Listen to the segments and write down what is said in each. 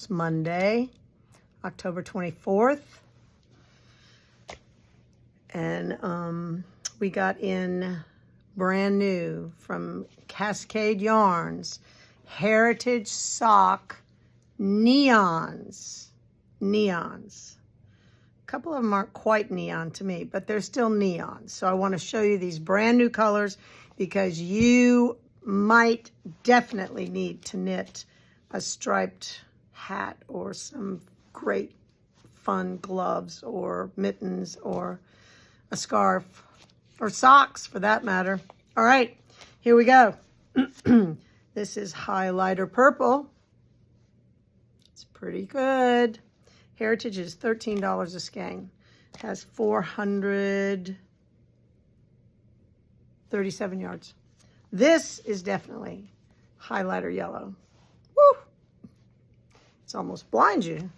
It's Monday, October 24th. And we got in brand new from Cascade Yarns, Heritage Sock Neons. Neons. A couple of them aren't quite neon to me, but they're still neons. So I want to show you these brand new colors because you might definitely need to knit a striped hat or some great fun gloves or mittens or a scarf or socks for that matter. All right, here we go. This is highlighter purple. It's pretty good. Heritage is $13 a skein. It has 437 yards. This is definitely highlighter yellow. Woo! It's almost blinds you.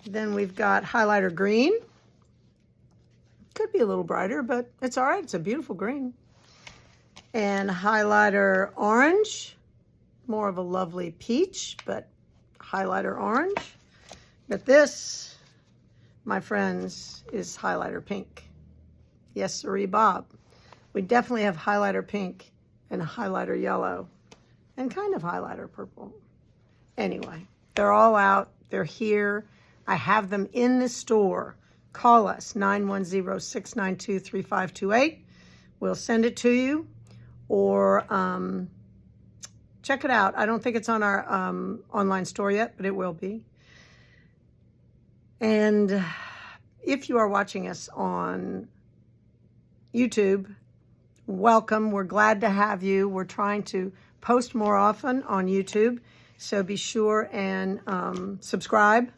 Then we've got highlighter green. Could be a little brighter, but it's all right. It's a beautiful green. And highlighter orange. More of a lovely peach, but highlighter orange. But this, my friends, is highlighter pink. Yes, sirree, Bob. We definitely have highlighter pink and highlighter yellow and kind of highlighter purple. Anyway, they're all out. They're here. I have them in the store. Call us, 910-692-3528. We'll send it to you, or check it out. I don't think it's on our online store yet, but it will be. And if you are watching us on YouTube, welcome. We're glad to have you. We're trying to post more often on YouTube, so be sure and subscribe.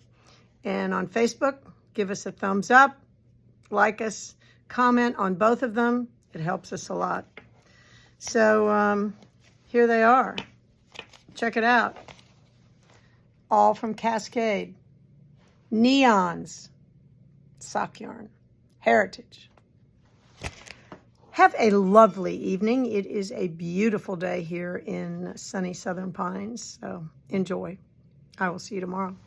And on Facebook, give us a thumbs up, like us, comment on both of them. It helps us a lot. So here they are. Check it out. All from Cascade. Neons. Sock yarn. Heritage. Have a lovely evening. It is a beautiful day here in sunny Southern Pines. So enjoy. I will see you tomorrow.